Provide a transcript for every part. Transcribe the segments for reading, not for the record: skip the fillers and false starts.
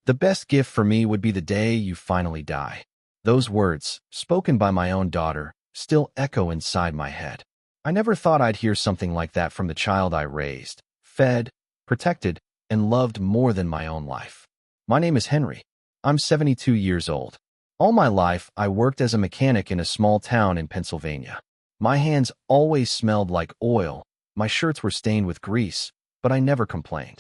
The best gift for me would be the day you finally die. Those words, spoken by my own daughter, still echo inside my head. I never thought I'd hear something like that from the child I raised, fed, protected, and loved more than my own life. My name is Henry. I'm 72 years old. All my life, I worked as a mechanic in a small town in Pennsylvania. My hands always smelled like oil, my shirts were stained with grease, but I never complained.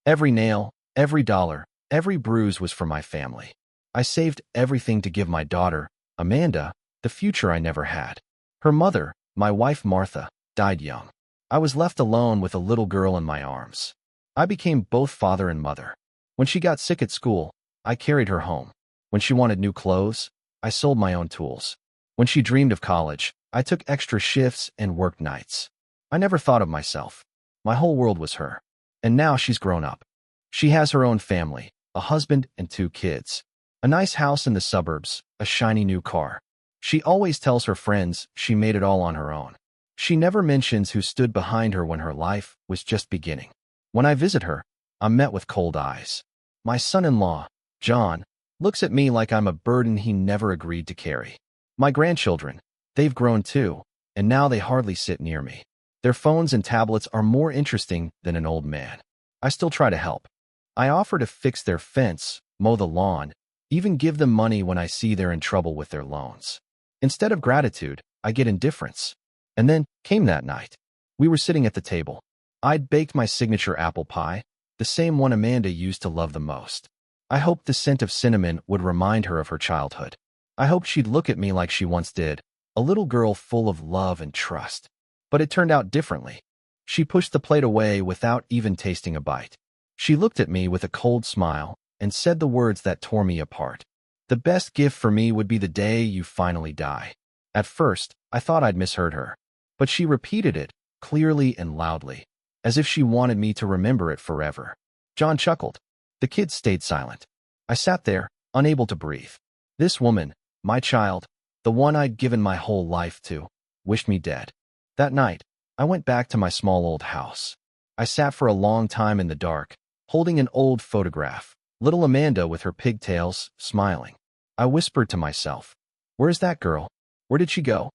Every nail, every dollar, every bruise was for my family. I saved everything to give my daughter, Amanda, the future I never had. Her mother, my wife Martha, died young. I was left alone with a little girl in my arms. I became both father and mother. When she got sick at school, I carried her home. When she wanted new clothes, I sold my own tools. When she dreamed of college, I took extra shifts and worked nights. I never thought of myself. My whole world was her. And now she's grown up. She has her own family, a husband and 2 kids, a nice house in the suburbs, a shiny new car. She always tells her friends she made it all on her own. She never mentions who stood behind her when her life was just beginning. When I visit her, I'm met with cold eyes. My son-in-law, John, looks at me like I'm a burden he never agreed to carry. My grandchildren, they've grown too, and now they hardly sit near me. Their phones and tablets are more interesting than an old man. I still try to help. I offer to fix their fence, mow the lawn, even give them money when I see they're in trouble with their loans. Instead of gratitude, I get indifference. And then came that night. We were sitting at the table. I'd baked my signature apple pie, the same one Amanda used to love the most. I hoped the scent of cinnamon would remind her of her childhood. I hoped she'd look at me like she once did, a little girl full of love and trust. But it turned out differently. She pushed the plate away without even tasting a bite. She looked at me with a cold smile and said the words that tore me apart. The best gift for me would be the day you finally die. At first, I thought I'd misheard her. But she repeated it, clearly and loudly, as if she wanted me to remember it forever. John chuckled. The kids stayed silent. I sat there, unable to breathe. This woman, my child, the one I'd given my whole life to, wished me dead. That night, I went back to my small old house. I sat for a long time in the dark, holding an old photograph, little Amanda with her pigtails, smiling. I whispered to myself, "Where's that girl? Where did she go?"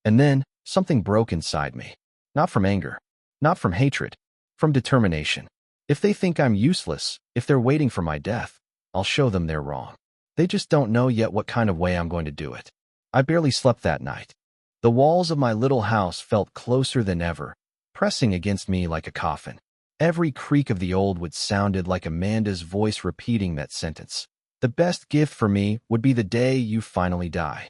And then, something broke inside me. Not from anger, not from hatred, from determination. If they think I'm useless, if they're waiting for my death, I'll show them they're wrong. They just don't know yet what kind of way I'm going to do it. I barely slept that night. The walls of my little house felt closer than ever, pressing against me like a coffin. Every creak of the old wood sounded like Amanda's voice repeating that sentence. The best gift for me would be the day you finally die.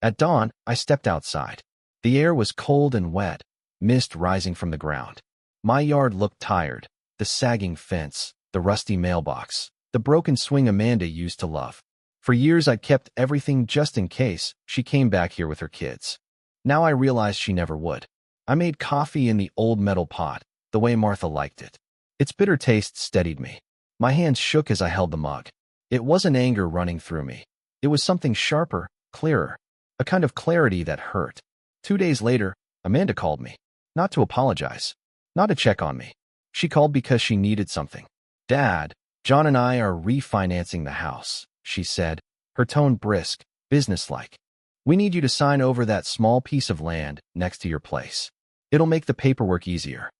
At dawn, I stepped outside. The air was cold and wet, mist rising from the ground. My yard looked tired, the sagging fence, the rusty mailbox, the broken swing Amanda used to love. For years I'd kept everything just in case she came back here with her kids. Now I realized she never would. I made coffee in the old metal pot, the way Martha liked it. Its bitter taste steadied me. My hands shook as I held the mug. It wasn't anger running through me. It was something sharper, clearer, a kind of clarity that hurt. 2 days later, Amanda called me. Not to apologize. Not to check on me. She called because she needed something. "Dad, John and I are refinancing the house," she said, her tone brisk, businesslike. "We need you to sign over that small piece of land next to your place. It'll make the paperwork easier."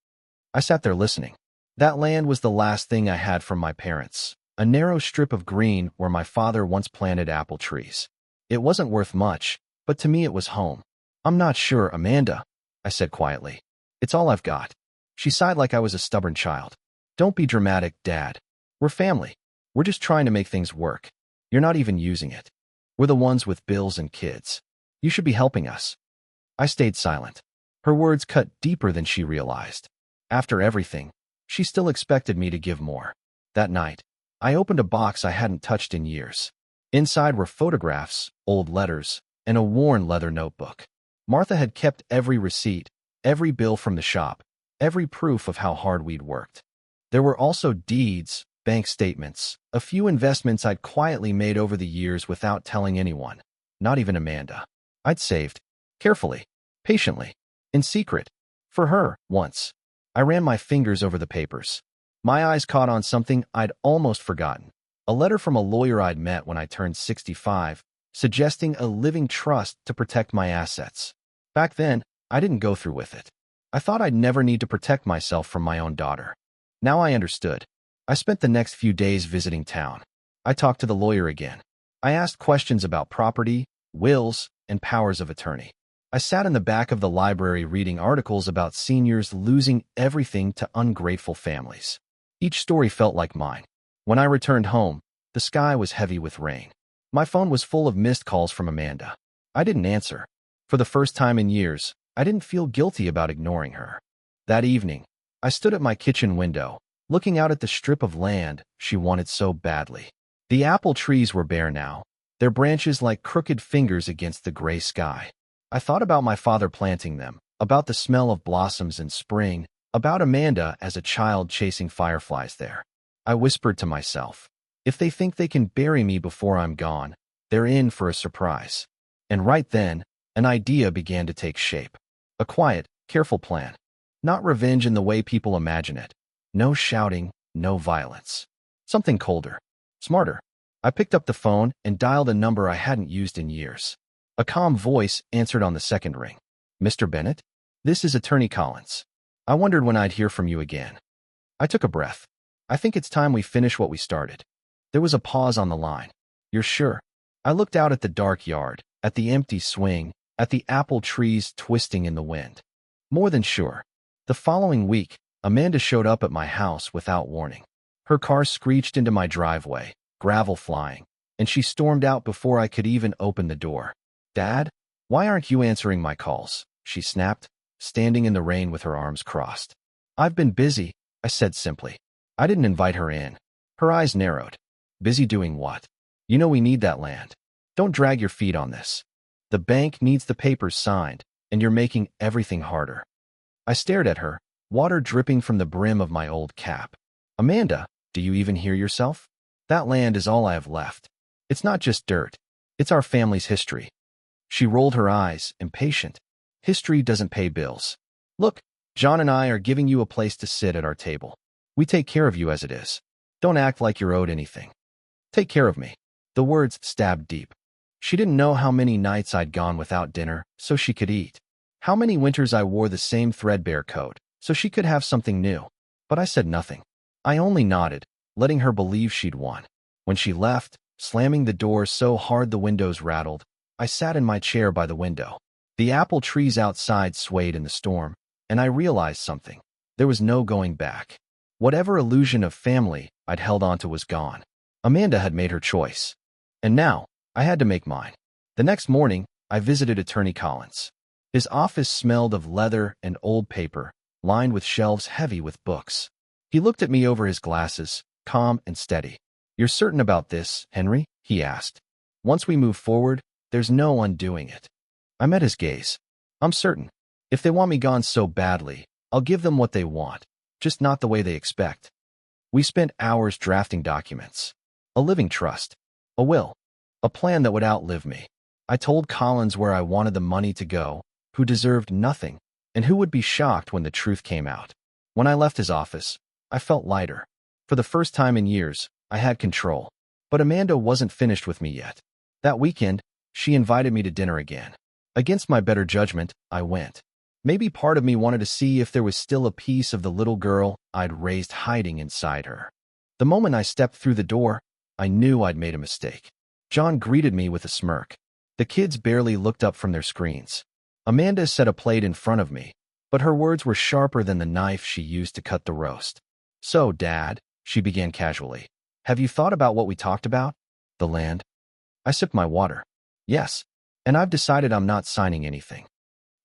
I sat there listening. That land was the last thing I had from my parents, a narrow strip of green where my father once planted apple trees. It wasn't worth much, but to me it was home. "I'm not sure, Amanda," I said quietly. "It's all I've got." She sighed like I was a stubborn child. "Don't be dramatic, Dad. We're family. We're just trying to make things work. You're not even using it. We're the ones with bills and kids. You should be helping us." I stayed silent. Her words cut deeper than she realized. After everything, she still expected me to give more. That night, I opened a box I hadn't touched in years. Inside were photographs, old letters, and a worn leather notebook. Martha had kept every receipt, every bill from the shop, every proof of how hard we'd worked. There were also deeds, bank statements, a few investments I'd quietly made over the years without telling anyone, not even Amanda. I'd saved, carefully, patiently, in secret, for her, once. I ran my fingers over the papers. My eyes caught on something I'd almost forgotten. A letter from a lawyer I'd met when I turned 65, suggesting a living trust to protect my assets. Back then, I didn't go through with it. I thought I'd never need to protect myself from my own daughter. Now I understood. I spent the next few days visiting town. I talked to the lawyer again. I asked questions about property, wills, and powers of attorney. I sat in the back of the library reading articles about seniors losing everything to ungrateful families. Each story felt like mine. When I returned home, the sky was heavy with rain. My phone was full of missed calls from Amanda. I didn't answer. For the first time in years, I didn't feel guilty about ignoring her. That evening, I stood at my kitchen window, looking out at the strip of land she wanted so badly. The apple trees were bare now, their branches like crooked fingers against the gray sky. I thought about my father planting them, about the smell of blossoms in spring, about Amanda as a child chasing fireflies there. I whispered to myself, if they think they can bury me before I'm gone, they're in for a surprise. And right then, an idea began to take shape. A quiet, careful plan. Not revenge in the way people imagine it. No shouting, no violence. Something colder. Smarter. I picked up the phone and dialed a number I hadn't used in years. A calm voice answered on the second ring. Mr. Bennett? This is Attorney Collins. I wondered when I'd hear from you again. I took a breath. I think it's time we finish what we started. There was a pause on the line. You're sure? I looked out at the dark yard, at the empty swing, at the apple trees twisting in the wind. More than sure. The following week, Amanda showed up at my house without warning. Her car screeched into my driveway, gravel flying, and she stormed out before I could even open the door. Dad, why aren't you answering my calls? She snapped, standing in the rain with her arms crossed. I've been busy, I said simply. I didn't invite her in. Her eyes narrowed. Busy doing what? You know we need that land. Don't drag your feet on this. The bank needs the papers signed, and you're making everything harder. I stared at her, water dripping from the brim of my old cap. Amanda, do you even hear yourself? That land is all I have left. It's not just dirt. It's our family's history. She rolled her eyes, impatient. History doesn't pay bills. Look, John and I are giving you a place to sit at our table. We take care of you as it is. Don't act like you're owed anything. Take care of me. The words stabbed deep. She didn't know how many nights I'd gone without dinner so she could eat. How many winters I wore the same threadbare coat so she could have something new. But I said nothing. I only nodded, letting her believe she'd won. When she left, slamming the door so hard the windows rattled, I sat in my chair by the window. The apple trees outside swayed in the storm, and I realized something. There was no going back. Whatever illusion of family I'd held onto was gone. Amanda had made her choice. And now, I had to make mine. The next morning, I visited Attorney Collins. His office smelled of leather and old paper, lined with shelves heavy with books. He looked at me over his glasses, calm and steady. You're certain about this, Henry? He asked. Once we move forward, there's no undoing it. I met his gaze. I'm certain. If they want me gone so badly, I'll give them what they want, just not the way they expect. We spent hours drafting documents. A living trust. A will. A plan that would outlive me. I told Collins where I wanted the money to go, who deserved nothing, and who would be shocked when the truth came out. When I left his office, I felt lighter. For the first time in years, I had control. But Amanda wasn't finished with me yet. That weekend, she invited me to dinner again. Against my better judgment, I went. Maybe part of me wanted to see if there was still a piece of the little girl I'd raised hiding inside her. The moment I stepped through the door, I knew I'd made a mistake. John greeted me with a smirk. The kids barely looked up from their screens. Amanda set a plate in front of me, but her words were sharper than the knife she used to cut the roast. So, Dad, she began casually, have you thought about what we talked about? The land? I sipped my water. Yes, and I've decided I'm not signing anything.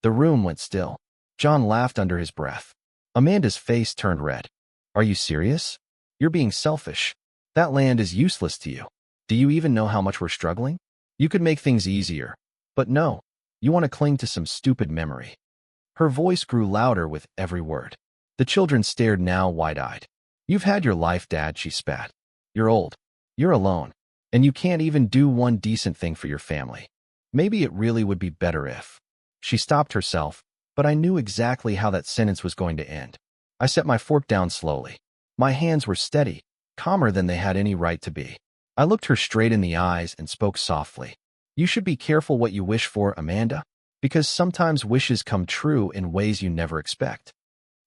The room went still. John laughed under his breath. Amanda's face turned red. Are you serious? You're being selfish. That land is useless to you. Do you even know how much we're struggling? You could make things easier. But no, you want to cling to some stupid memory. Her voice grew louder with every word. The children stared now wide-eyed. You've had your life, Dad, she spat. You're old. You're alone. And you can't even do one decent thing for your family. Maybe it really would be better if... She stopped herself, but I knew exactly how that sentence was going to end. I set my fork down slowly. My hands were steady, calmer than they had any right to be. I looked her straight in the eyes and spoke softly. You should be careful what you wish for, Amanda, because sometimes wishes come true in ways you never expect.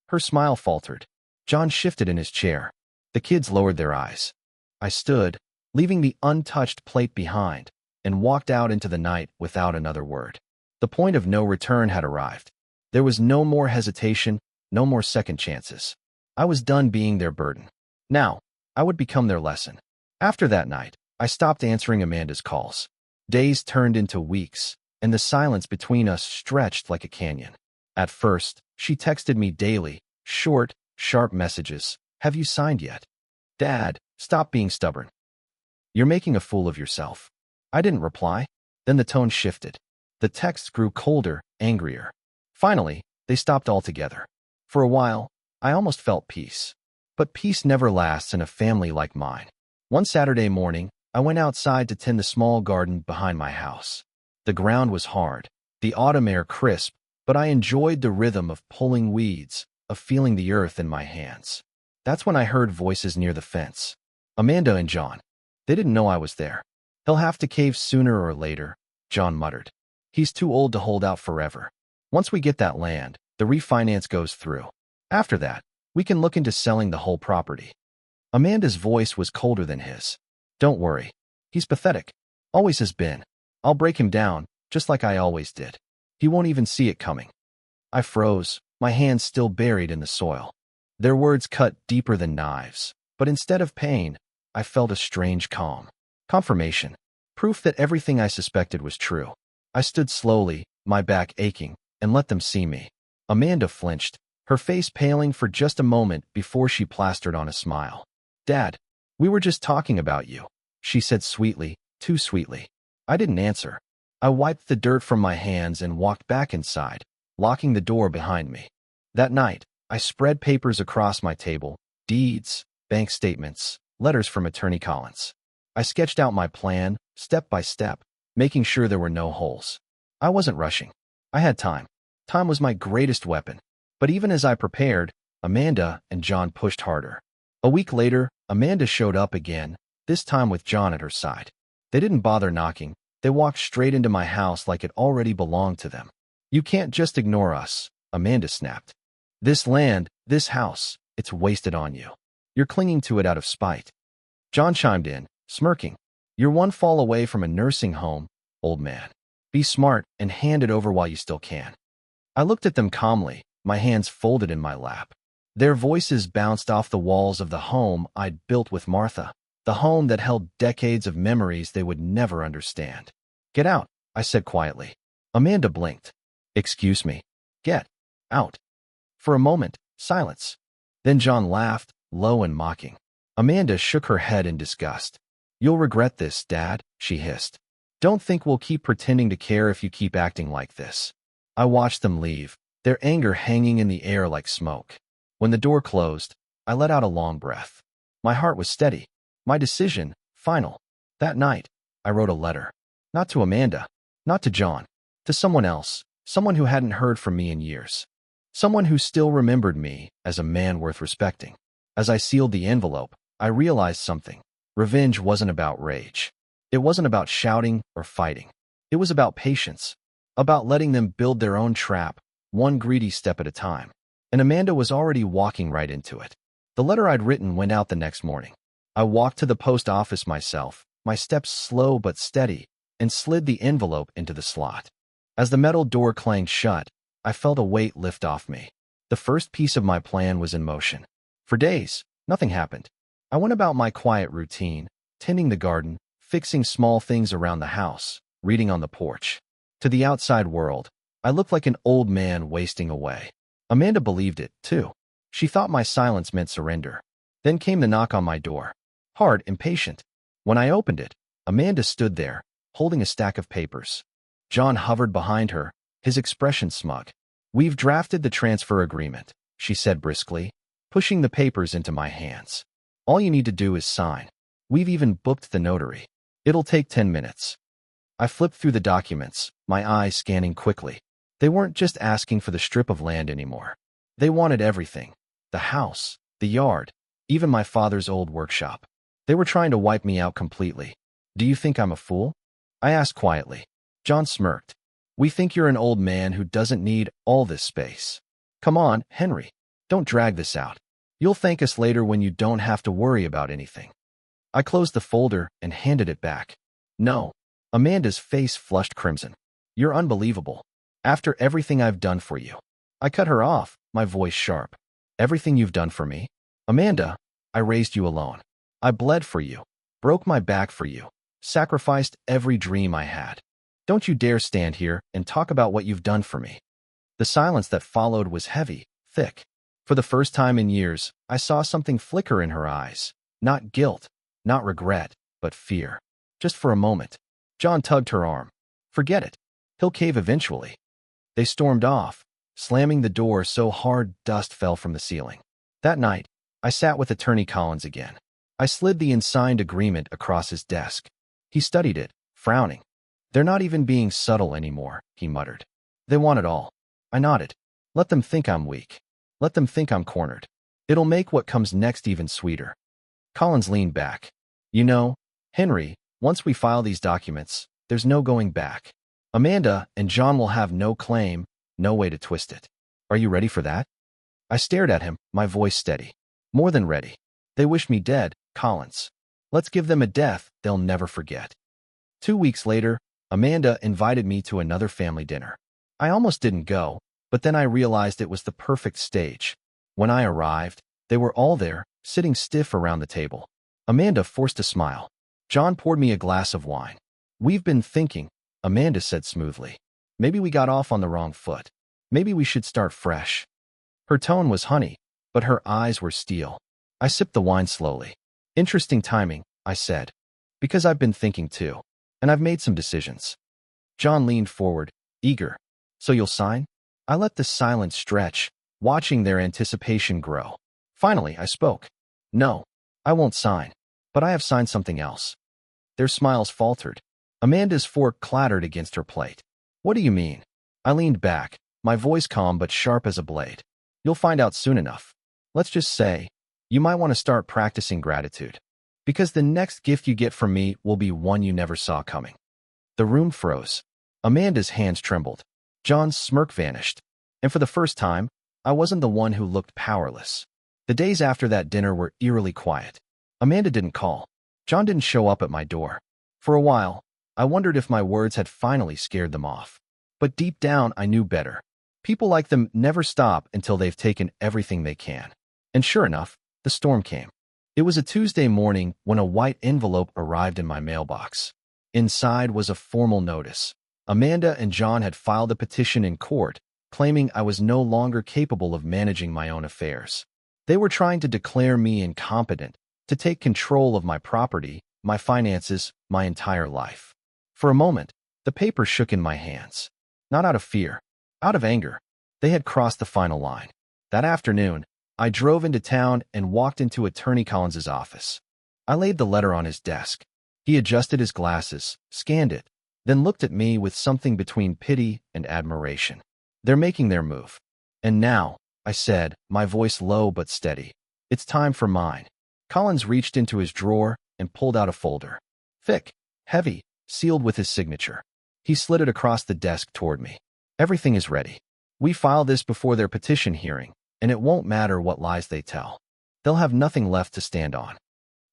Her smile faltered. John shifted in his chair. The kids lowered their eyes. I stood, leaving the untouched plate behind, and walked out into the night without another word. The point of no return had arrived. There was no more hesitation, no more second chances. I was done being their burden. Now, I would become their lesson. After that night, I stopped answering Amanda's calls. Days turned into weeks, and the silence between us stretched like a canyon. At first, she texted me daily, short, sharp messages. Have you signed yet? Dad, stop being stubborn. You're making a fool of yourself. I didn't reply. Then the tone shifted. The texts grew colder, angrier. Finally, they stopped altogether. For a while, I almost felt peace. But peace never lasts in a family like mine. One Saturday morning, I went outside to tend the small garden behind my house. The ground was hard, the autumn air crisp, but I enjoyed the rhythm of pulling weeds, of feeling the earth in my hands. That's when I heard voices near the fence. Amanda and John. They didn't know I was there. He'll have to cave sooner or later, John muttered. He's too old to hold out forever. Once we get that land, the refinance goes through. After that, we can look into selling the whole property. Amanda's voice was colder than his. Don't worry. He's pathetic. Always has been. I'll break him down, just like I always did. He won't even see it coming. I froze, my hands still buried in the soil. Their words cut deeper than knives, but instead of pain, I felt a strange calm. Confirmation. Proof that everything I suspected was true. I stood slowly, my back aching, and let them see me. Amanda flinched, her face paling for just a moment before she plastered on a smile. Dad, we were just talking about you, she said sweetly, too sweetly. I didn't answer. I wiped the dirt from my hands and walked back inside, locking the door behind me. That night, I spread papers across my table, deeds, bank statements, letters from Attorney Collins. I sketched out my plan, step by step, making sure there were no holes. I wasn't rushing. I had time. Time was my greatest weapon. But even as I prepared, Amanda and John pushed harder. A week later, Amanda showed up again, this time with John at her side. They didn't bother knocking. They walked straight into my house like it already belonged to them. You can't just ignore us, Amanda snapped. This land, this house, it's wasted on you. You're clinging to it out of spite. John chimed in, smirking. You're one fall away from a nursing home, old man. Be smart and hand it over while you still can. I looked at them calmly, my hands folded in my lap. Their voices bounced off the walls of the home I'd built with Martha, the home that held decades of memories they would never understand. Get out, I said quietly. Amanda blinked. Excuse me. Get out. For a moment, silence. Then John laughed, low and mocking. Amanda shook her head in disgust. You'll regret this, Dad, she hissed. Don't think we'll keep pretending to care if you keep acting like this. I watched them leave, their anger hanging in the air like smoke. When the door closed, I let out a long breath. My heart was steady. My decision, final. That night, I wrote a letter. Not to Amanda, not to John, to someone else, someone who hadn't heard from me in years. Someone who still remembered me as a man worth respecting. As I sealed the envelope, I realized something. Revenge wasn't about rage. It wasn't about shouting or fighting. It was about patience, about letting them build their own trap, one greedy step at a time. And Amanda was already walking right into it. The letter I'd written went out the next morning. I walked to the post office myself, my steps slow but steady, and slid the envelope into the slot. As the metal door clanged shut, I felt a weight lift off me. The first piece of my plan was in motion. For days, nothing happened. I went about my quiet routine, tending the garden, fixing small things around the house, reading on the porch. To the outside world, I looked like an old man wasting away. Amanda believed it, too. She thought my silence meant surrender. Then came the knock on my door. Hard, impatient. When I opened it, Amanda stood there, holding a stack of papers. John hovered behind her, his expression smug. We've drafted the transfer agreement, she said briskly, pushing the papers into my hands. All you need to do is sign. We've even booked the notary. It'll take 10 minutes. I flipped through the documents, my eyes scanning quickly. They weren't just asking for the strip of land anymore. They wanted everything. The house, the yard, even my father's old workshop. They were trying to wipe me out completely. Do you think I'm a fool? I asked quietly. John smirked. We think you're an old man who doesn't need all this space. Come on, Henry. Don't drag this out. You'll thank us later when you don't have to worry about anything. I closed the folder and handed it back. No. Amanda's face flushed crimson. You're unbelievable. After everything I've done for you. I cut her off, my voice sharp. Everything you've done for me? Amanda, I raised you alone. I bled for you, broke my back for you, sacrificed every dream I had. Don't you dare stand here and talk about what you've done for me. The silence that followed was heavy, thick. For the first time in years, I saw something flicker in her eyes. Not guilt, not regret, but fear. Just for a moment. John tugged her arm. Forget it. He'll cave eventually. They stormed off, slamming the door so hard dust fell from the ceiling. That night, I sat with Attorney Collins again. I slid the unsigned agreement across his desk. He studied it, frowning. They're not even being subtle anymore, he muttered. They want it all. I nodded. Let them think I'm weak. Let them think I'm cornered. It'll make what comes next even sweeter. Collins leaned back. You know, Henry, once we file these documents, there's no going back. Amanda and John will have no claim, no way to twist it. Are you ready for that? I stared at him, my voice steady. More than ready. They wish me dead, Collins. Let's give them a death they'll never forget. 2 weeks later, Amanda invited me to another family dinner. I almost didn't go, but then I realized it was the perfect stage. When I arrived, they were all there, sitting stiff around the table. Amanda forced a smile. John poured me a glass of wine. We've been thinking, Amanda said smoothly. Maybe we got off on the wrong foot. Maybe we should start fresh. Her tone was honey, but her eyes were steel. I sipped the wine slowly. Interesting timing, I said. Because I've been thinking too. And I've made some decisions. John leaned forward, eager. So you'll sign? I let the silence stretch, watching their anticipation grow. Finally, I spoke. No, I won't sign. But I have signed something else. Their smiles faltered. Amanda's fork clattered against her plate. What do you mean? I leaned back, my voice calm but sharp as a blade. You'll find out soon enough. Let's just say, you might want to start practicing gratitude. Because the next gift you get from me will be one you never saw coming. The room froze. Amanda's hands trembled. John's smirk vanished. And for the first time, I wasn't the one who looked powerless. The days after that dinner were eerily quiet. Amanda didn't call. John didn't show up at my door. For a while, I wondered if my words had finally scared them off. But deep down, I knew better. People like them never stop until they've taken everything they can. And sure enough, the storm came. It was a Tuesday morning when a white envelope arrived in my mailbox. Inside was a formal notice. Amanda and John had filed a petition in court, claiming I was no longer capable of managing my own affairs. They were trying to declare me incompetent, to take control of my property, my finances, my entire life. For a moment, the paper shook in my hands. Not out of fear, out of anger. They had crossed the final line. That afternoon, I drove into town and walked into Attorney Collins's office. I laid the letter on his desk. He adjusted his glasses, scanned it, then looked at me with something between pity and admiration. They're making their move. And now, I said, my voice low but steady, it's time for mine. Collins reached into his drawer and pulled out a folder. Thick, heavy, sealed with his signature. He slid it across the desk toward me. Everything is ready. We file this before their petition hearing, and it won't matter what lies they tell. They'll have nothing left to stand on.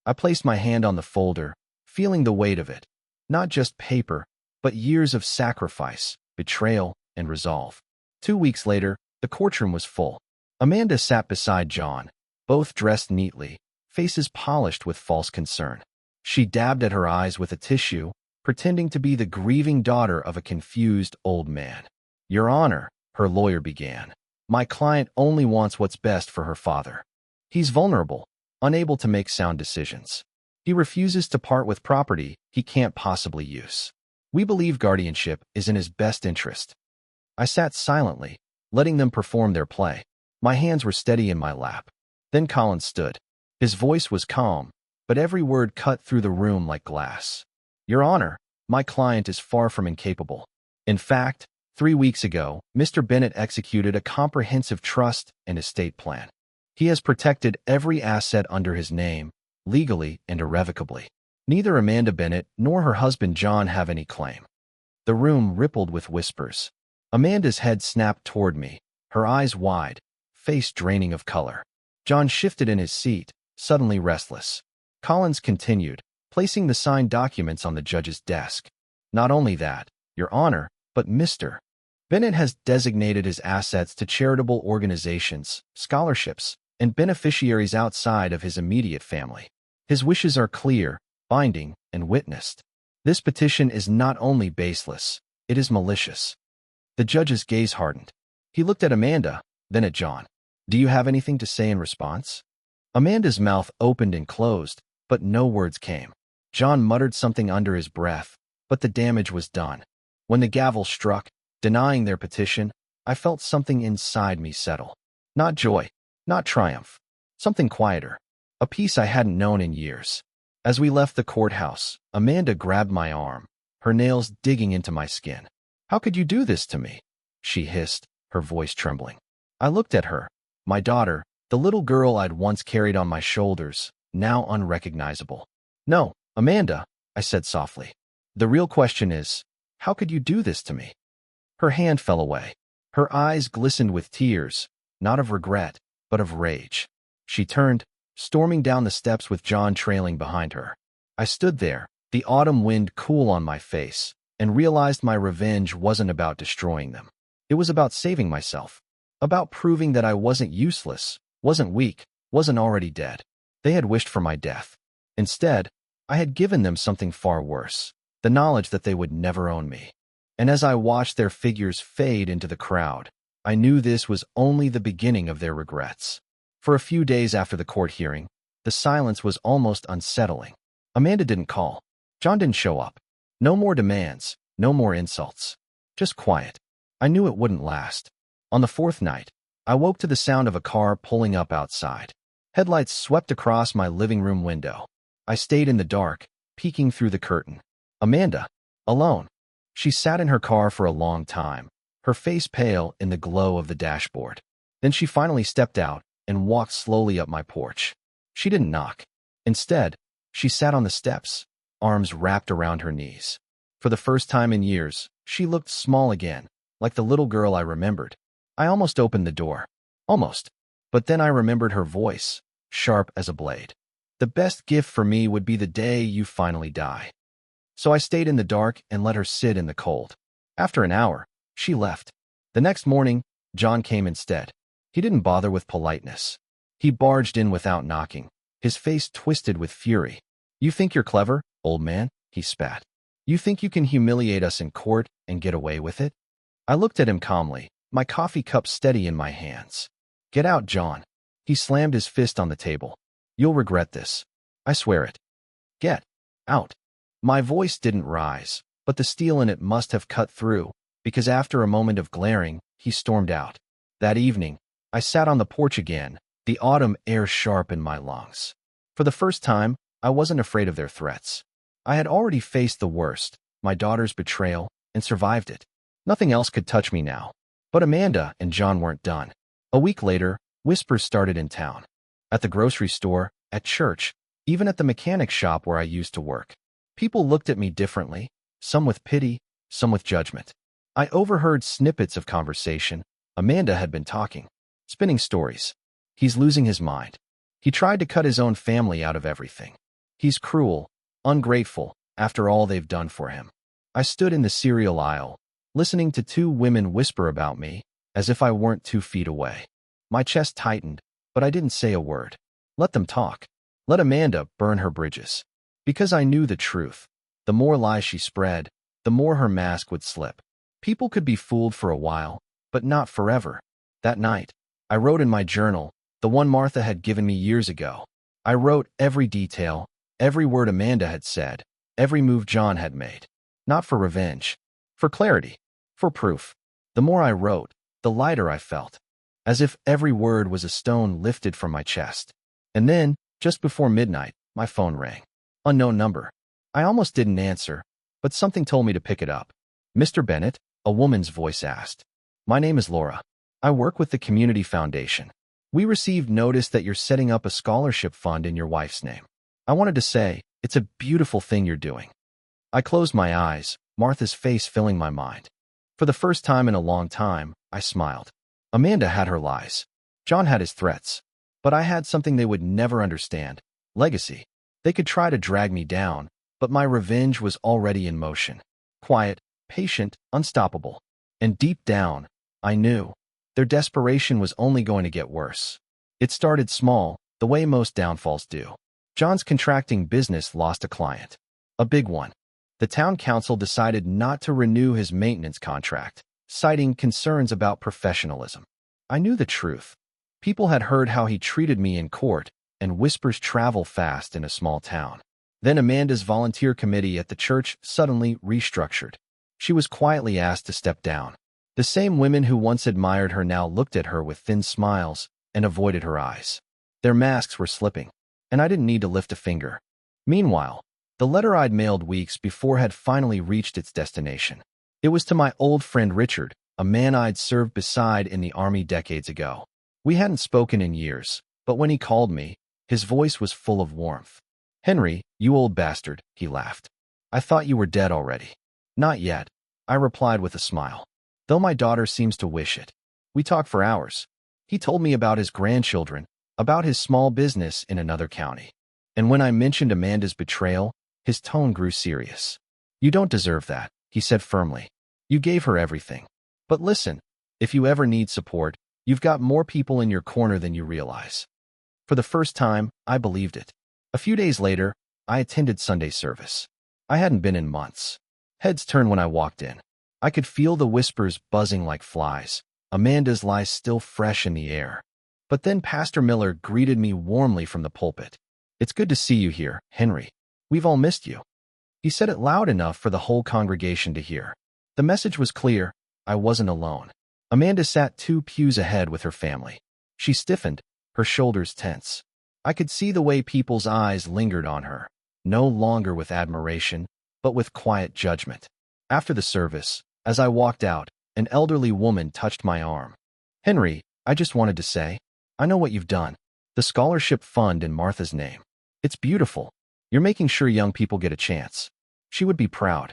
I placed my hand on the folder, feeling the weight of it. Not just paper, but years of sacrifice, betrayal, and resolve. 2 weeks later, the courtroom was full. Amanda sat beside John, both dressed neatly, faces polished with false concern. She dabbed at her eyes with a tissue, pretending to be the grieving daughter of a confused old man. Your Honor, her lawyer began. My client only wants what's best for her father. He's vulnerable, unable to make sound decisions. He refuses to part with property he can't possibly use. We believe guardianship is in his best interest. I sat silently, letting them perform their play. My hands were steady in my lap. Then Collins stood. His voice was calm, but every word cut through the room like glass. Your Honor, my client is far from incapable. In fact, 3 weeks ago, Mr. Bennett executed a comprehensive trust and estate plan. He has protected every asset under his name, legally and irrevocably. Neither Amanda Bennett nor her husband John have any claim. The room rippled with whispers. Amanda's head snapped toward me, her eyes wide, face draining of color. John shifted in his seat, suddenly restless. Collins continued, placing the signed documents on the judge's desk. Not only that, Your Honor, but Mr. Bennett has designated his assets to charitable organizations, scholarships, and beneficiaries outside of his immediate family. His wishes are clear, binding, and witnessed. This petition is not only baseless, it is malicious. The judge's gaze hardened. He looked at Amanda, then at John. Do you have anything to say in response? Amanda's mouth opened and closed, but no words came. John muttered something under his breath, but the damage was done. When the gavel struck, denying their petition, I felt something inside me settle. Not joy, not triumph. Something quieter. A peace I hadn't known in years. As we left the courthouse, Amanda grabbed my arm, her nails digging into my skin. How could you do this to me? She hissed, her voice trembling. I looked at her, my daughter, the little girl I'd once carried on my shoulders, now unrecognizable. No, Amanda, I said softly. The real question is, how could you do this to me? Her hand fell away. Her eyes glistened with tears, not of regret, but of rage. She turned, storming down the steps with John trailing behind her. I stood there, the autumn wind cool on my face, and realized my revenge wasn't about destroying them. It was about saving myself, about proving that I wasn't useless, wasn't weak, wasn't already dead. They had wished for my death. Instead, I had given them something far worse, the knowledge that they would never own me. And as I watched their figures fade into the crowd, I knew this was only the beginning of their regrets. For a few days after the court hearing, the silence was almost unsettling. Amanda didn't call. John didn't show up. No more demands, no more insults. Just quiet. I knew it wouldn't last. On the fourth night, I woke to the sound of a car pulling up outside. Headlights swept across my living room window. I stayed in the dark, peeking through the curtain. Amanda, alone. She sat in her car for a long time, her face pale in the glow of the dashboard. Then she finally stepped out and walked slowly up my porch. She didn't knock. Instead, she sat on the steps, arms wrapped around her knees. For the first time in years, she looked small again, like the little girl I remembered. I almost opened the door. Almost. But then I remembered her voice, sharp as a blade. The best gift for me would be the day you finally die. So I stayed in the dark and let her sit in the cold. After an hour, she left. The next morning, John came instead. He didn't bother with politeness. He barged in without knocking, his face twisted with fury. You think you're clever, old man? He spat. You think you can humiliate us in court and get away with it? I looked at him calmly, my coffee cup steady in my hands. Get out, John. He slammed his fist on the table. You'll regret this. I swear it. Get out. My voice didn't rise, but the steel in it must have cut through, because after a moment of glaring, he stormed out. That evening, I sat on the porch again, the autumn air sharp in my lungs. For the first time, I wasn't afraid of their threats. I had already faced the worst, my daughter's betrayal, and survived it. Nothing else could touch me now. But Amanda and John weren't done. A week later, whispers started in town. At the grocery store, at church, even at the mechanic shop where I used to work. People looked at me differently, some with pity, some with judgment. I overheard snippets of conversation. Amanda had been talking, spinning stories. He's losing his mind. He tried to cut his own family out of everything. He's cruel, ungrateful, after all they've done for him. I stood in the cereal aisle, listening to two women whisper about me, as if I weren't 2 feet away. My chest tightened, but I didn't say a word. Let them talk. Let Amanda burn her bridges. Because I knew the truth. The more lies she spread, the more her mask would slip. People could be fooled for a while, but not forever. That night, I wrote in my journal, the one Martha had given me years ago. I wrote every detail, every word Amanda had said, every move John had made. Not for revenge. For clarity. For proof. The more I wrote, the lighter I felt. As if every word was a stone lifted from my chest. And then, just before midnight, my phone rang. Unknown number. I almost didn't answer, but something told me to pick it up. Mr. Bennett, a woman's voice asked. My name is Laura. I work with the Community Foundation. We received notice that you're setting up a scholarship fund in your wife's name. I wanted to say, it's a beautiful thing you're doing. I closed my eyes, Martha's face filling my mind. For the first time in a long time, I smiled. Amanda had her lies. John had his threats. But I had something they would never understand. Legacy. They could try to drag me down, but my revenge was already in motion. Quiet, patient, unstoppable. And deep down, I knew their desperation was only going to get worse. It started small, the way most downfalls do. John's contracting business lost a client. A big one. The town council decided not to renew his maintenance contract, citing concerns about professionalism. I knew the truth. People had heard how he treated me in court, and whispers travel fast in a small town. Then Amanda's volunteer committee at the church suddenly restructured. She was quietly asked to step down. The same women who once admired her now looked at her with thin smiles and avoided her eyes. Their masks were slipping, and I didn't need to lift a finger. Meanwhile, the letter I'd mailed weeks before had finally reached its destination. It was to my old friend Richard, a man I'd served beside in the army decades ago. We hadn't spoken in years, but when he called me, his voice was full of warmth. "Henry, you old bastard," he laughed. "I thought you were dead already." "Not yet," I replied with a smile. "Though my daughter seems to wish it." We talked for hours. He told me about his grandchildren, about his small business in another county. And when I mentioned Amanda's betrayal, his tone grew serious. "You don't deserve that," he said firmly. "You gave her everything. But listen, if you ever need support, you've got more people in your corner than you realize." For the first time, I believed it. A few days later, I attended Sunday service. I hadn't been in months. Heads turned when I walked in. I could feel the whispers buzzing like flies, Amanda's lies still fresh in the air. But then Pastor Miller greeted me warmly from the pulpit. "It's good to see you here, Henry. We've all missed you." He said it loud enough for the whole congregation to hear. The message was clear. I wasn't alone. Amanda sat 2 pews ahead with her family. She stiffened, her shoulders tense. I could see the way people's eyes lingered on her, no longer with admiration, but with quiet judgment. After the service, as I walked out, an elderly woman touched my arm. "Henry, I just wanted to say, I know what you've done. The scholarship fund in Martha's name. It's beautiful. You're making sure young people get a chance. She would be proud."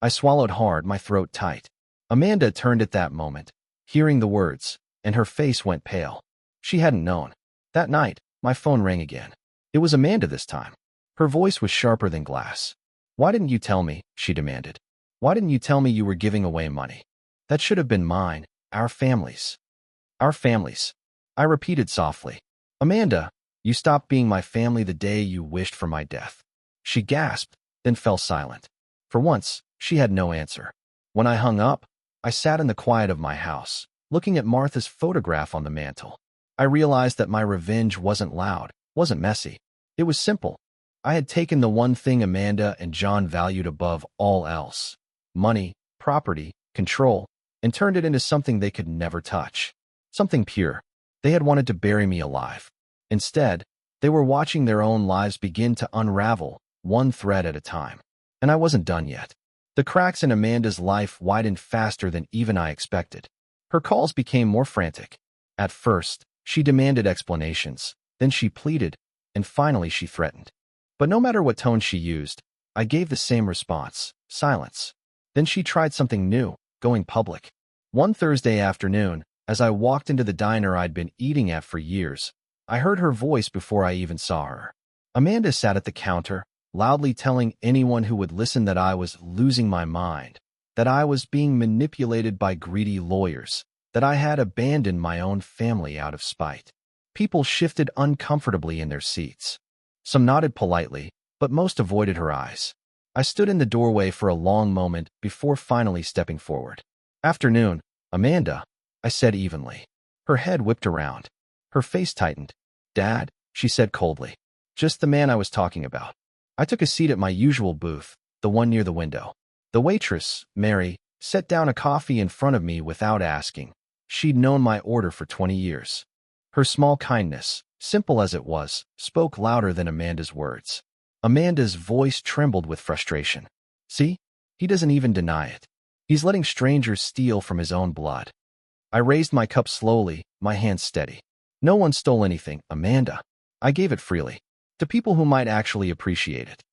I swallowed hard, my throat tight. Amanda turned at that moment, hearing the words, and her face went pale. She hadn't known. That night, my phone rang again. It was Amanda this time. Her voice was sharper than glass. "Why didn't you tell me?" she demanded. "Why didn't you tell me you were giving away money? That should have been mine, our families." "Our families," I repeated softly. "Amanda, you stopped being my family the day you wished for my death." She gasped, then fell silent. For once, she had no answer. When I hung up, I sat in the quiet of my house, looking at Martha's photograph on the mantel. I realized that my revenge wasn't loud, wasn't messy. It was simple. I had taken the one thing Amanda and John valued above all else, money, property, control, and turned it into something they could never touch. Something pure. They had wanted to bury me alive. Instead, they were watching their own lives begin to unravel, one thread at a time. And I wasn't done yet. The cracks in Amanda's life widened faster than even I expected. Her calls became more frantic. At first, she demanded explanations, then she pleaded, and finally she threatened. But no matter what tone she used, I gave the same response, silence. Then she tried something new, going public. One Thursday afternoon, as I walked into the diner I'd been eating at for years, I heard her voice before I even saw her. Amanda sat at the counter, loudly telling anyone who would listen that I was losing my mind, that I was being manipulated by greedy lawyers, that I had abandoned my own family out of spite. People shifted uncomfortably in their seats. Some nodded politely, but most avoided her eyes. I stood in the doorway for a long moment before finally stepping forward. "Afternoon, Amanda," I said evenly. Her head whipped around. Her face tightened. "Dad," she said coldly. "Just the man I was talking about." I took a seat at my usual booth, the one near the window. The waitress, Mary, set down a coffee in front of me without asking. She'd known my order for 20 years. Her small kindness, simple as it was, spoke louder than Amanda's words. Amanda's voice trembled with frustration. "See? He doesn't even deny it. He's letting strangers steal from his own blood." I raised my cup slowly, my hands steady. "No one stole anything, Amanda. I gave it freely. to people who might actually appreciate it.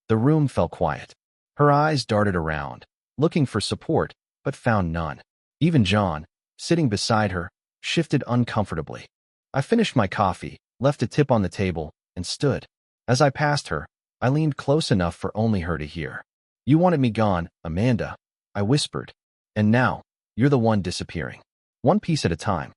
The room fell quiet. Her eyes darted around, looking for support, but found none. Even John, sitting beside her, shifted uncomfortably. I finished my coffee, left a tip on the table, and stood. As I passed her, I leaned close enough for only her to hear. "You wanted me gone, Amanda," I whispered. "And now, you're the one disappearing. One piece at a time."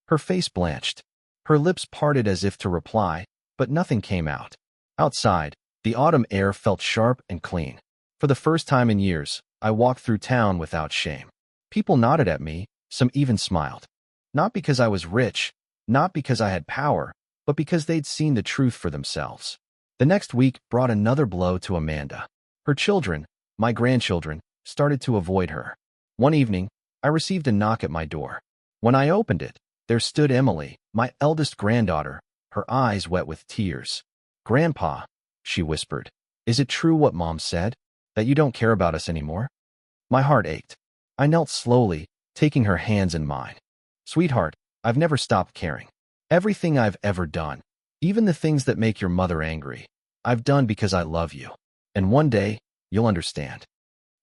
Her face blanched. Her lips parted as if to reply, but nothing came out. Outside, the autumn air felt sharp and clean. For the first time in years, I walked through town without shame. People nodded at me, some even smiled. Not because I was rich, not because I had power, but because they'd seen the truth for themselves. The next week brought another blow to Amanda. Her children, my grandchildren, started to avoid her. One evening, I received a knock at my door. When I opened it, there stood Emily, my eldest granddaughter, her eyes wet with tears. "Grandpa," she whispered, "is it true what Mom said? That you don't care about us anymore?" My heart ached. I knelt slowly, taking her hands in mine. "Sweetheart, I've never stopped caring. Everything I've ever done, even the things that make your mother angry, I've done because I love you. And one day, you'll understand."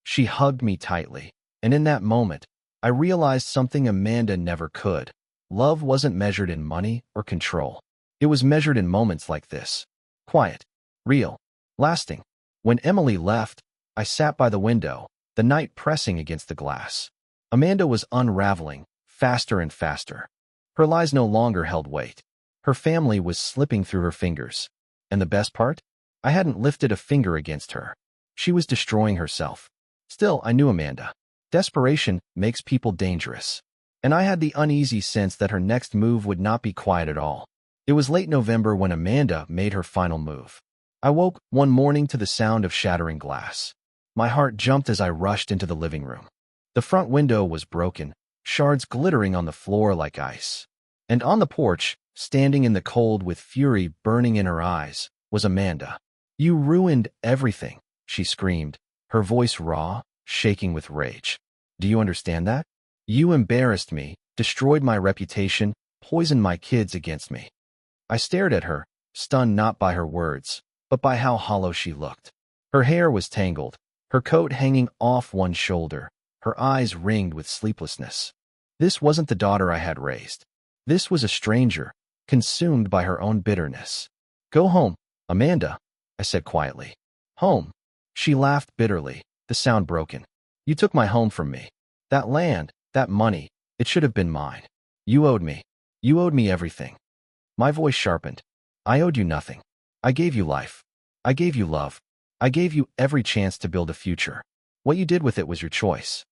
She hugged me tightly, and in that moment, I realized something Amanda never could. Love wasn't measured in money or control. It was measured in moments like this. Quiet, real, lasting. When Emily left, I sat by the window, the night pressing against the glass. Amanda was unraveling, faster and faster. Her lies no longer held weight. Her family was slipping through her fingers. And the best part? I hadn't lifted a finger against her. She was destroying herself. Still, I knew Amanda. Desperation makes people dangerous. And I had the uneasy sense that her next move would not be quiet at all. It was late November when Amanda made her final move. I woke one morning to the sound of shattering glass. My heart jumped as I rushed into the living room. The front window was broken, shards glittering on the floor like ice. And on the porch, standing in the cold with fury burning in her eyes, was Amanda. "You ruined everything," she screamed, her voice raw, shaking with rage. "Do you understand that? You embarrassed me, destroyed my reputation, poisoned my kids against me." I stared at her, stunned not by her words, but by how hollow she looked. Her hair was tangled, her coat hanging off one shoulder, her eyes ringed with sleeplessness. This wasn't the daughter I had raised. This was a stranger, consumed by her own bitterness. "Go home, Amanda," I said quietly. "Home." She laughed bitterly, the sound broken. "You took my home from me. That land, that money, it should have been mine. You owed me. You owed me everything." My voice sharpened. "I owed you nothing. I gave you life. I gave you love. I gave you every chance to build a future. What you did with it was your choice."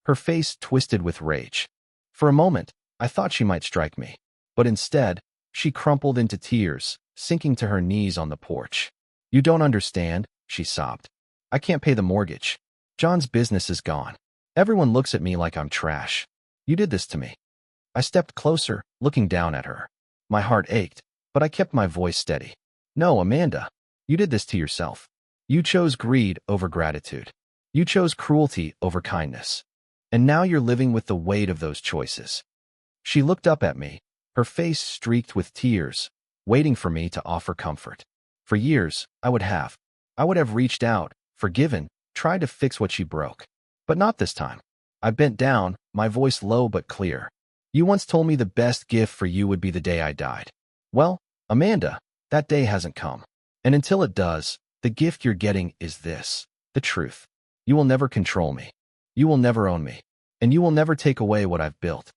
Her face twisted with rage. For a moment, I thought she might strike me. But instead, she crumpled into tears, sinking to her knees on the porch. "You don't understand," she sobbed. "I can't pay the mortgage. John's business is gone. Everyone looks at me like I'm trash. You did this to me." I stepped closer, looking down at her. My heart ached, but I kept my voice steady. "No, Amanda, you did this to yourself. You chose greed over gratitude. You chose cruelty over kindness. And now you're living with the weight of those choices." She looked up at me, her face streaked with tears, waiting for me to offer comfort. For years, I would have reached out, forgiven, tried to fix what she broke. But not this time. I bent down, my voice low but clear. "You once told me the best gift for you would be the day I died. Well, Amanda, that day hasn't come. And until it does, the gift you're getting is this, the truth. You will never control me. You will never own me. And you will never take away what I've built."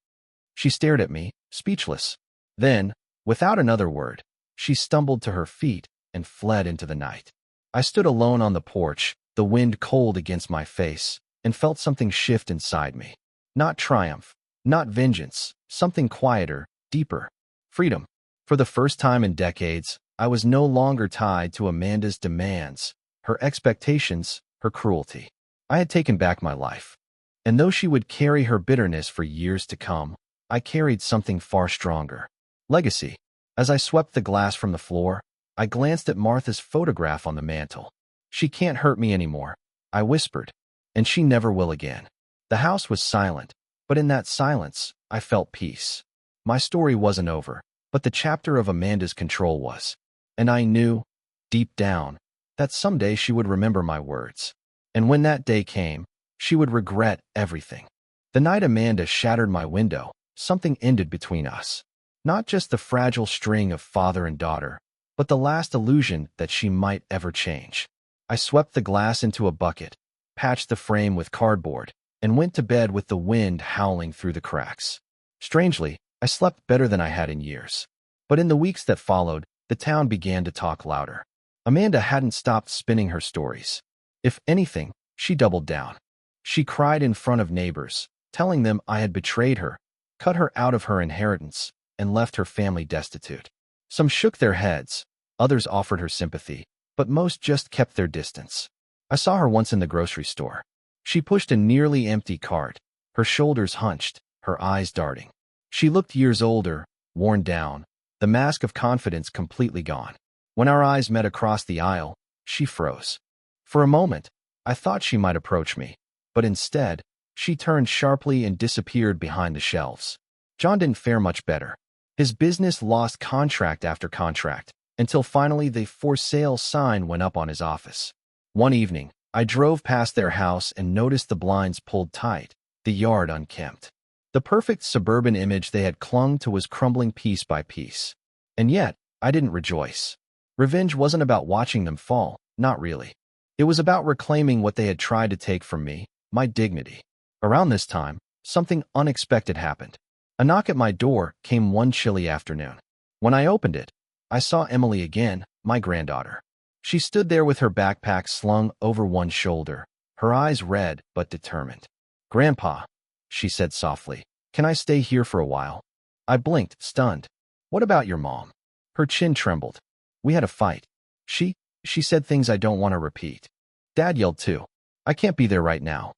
She stared at me, speechless. Then, without another word, she stumbled to her feet and fled into the night. I stood alone on the porch, the wind cold against my face, and felt something shift inside me. Not triumph, not vengeance, something quieter, deeper. Freedom. For the first time in decades, I was no longer tied to Amanda's demands, her expectations, her cruelty. I had taken back my life. And though she would carry her bitterness for years to come, I carried something far stronger. Legacy. As I swept the glass from the floor, I glanced at Martha's photograph on the mantel. "She can't hurt me anymore," I whispered, "and she never will again." The house was silent, but in that silence, I felt peace. My story wasn't over, but the chapter of Amanda's control was. And I knew, deep down, that someday she would remember my words. And when that day came, she would regret everything. The night Amanda shattered my window, something ended between us. Not just the fragile string of father and daughter, but the last illusion that she might ever change. I swept the glass into a bucket, patched the frame with cardboard, and went to bed with the wind howling through the cracks. Strangely, I slept better than I had in years. But in the weeks that followed, the town began to talk louder. Amanda hadn't stopped spinning her stories. If anything, she doubled down. She cried in front of neighbors, telling them I had betrayed her, cut her out of her inheritance, and left her family destitute. Some shook their heads, others offered her sympathy, but most just kept their distance. I saw her once in the grocery store. She pushed a nearly empty cart, her shoulders hunched, her eyes darting. She looked years older, worn down, the mask of confidence completely gone. When our eyes met across the aisle, she froze. For a moment, I thought she might approach me, but instead, she turned sharply and disappeared behind the shelves. John didn't fare much better. His business lost contract after contract, until finally the for sale sign went up on his office. One evening, I drove past their house and noticed the blinds pulled tight, the yard unkempt. The perfect suburban image they had clung to was crumbling piece by piece. And yet, I didn't rejoice. Revenge wasn't about watching them fall, not really. It was about reclaiming what they had tried to take from me, my dignity. Around this time, something unexpected happened. A knock at my door came one chilly afternoon. When I opened it, I saw Emily again, my granddaughter. She stood there with her backpack slung over one shoulder, her eyes red but determined. "Grandpa," she said softly, "can I stay here for a while?" I blinked, stunned. "What about your mom?" Her chin trembled. "We had a fight. She said things I don't want to repeat. Dad yelled too. I can't be there right now."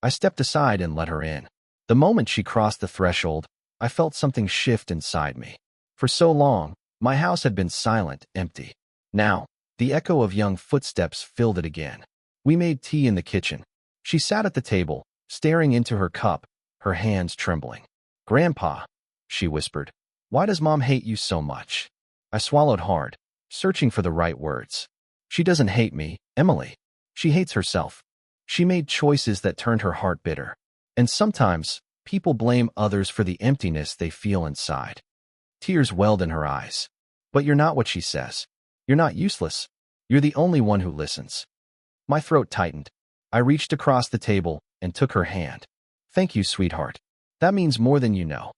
I stepped aside and let her in. The moment she crossed the threshold, I felt something shift inside me. For so long, my house had been silent, empty. Now, the echo of young footsteps filled it again. We made tea in the kitchen. She sat at the table, staring into her cup, her hands trembling. "Grandpa," she whispered, "why does Mom hate you so much?" I swallowed hard, searching for the right words. "She doesn't hate me, Emily. She hates herself. She made choices that turned her heart bitter. And sometimes, people blame others for the emptiness they feel inside." Tears welled in her eyes. "But you're not what she says. You're not useless. You're the only one who listens." My throat tightened. I reached across the table and took her hand. "Thank you, sweetheart. That means more than you know."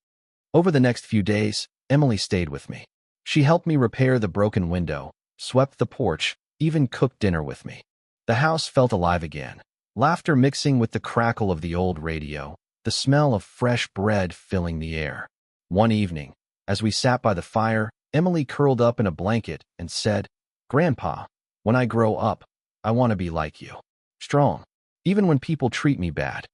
Over the next few days, Emily stayed with me. She helped me repair the broken window, swept the porch, even cooked dinner with me. The house felt alive again, laughter mixing with the crackle of the old radio, the smell of fresh bread filling the air. One evening, as we sat by the fire, Emily curled up in a blanket and said, "Grandpa, when I grow up, I want to be like you. Strong, even when people treat me bad."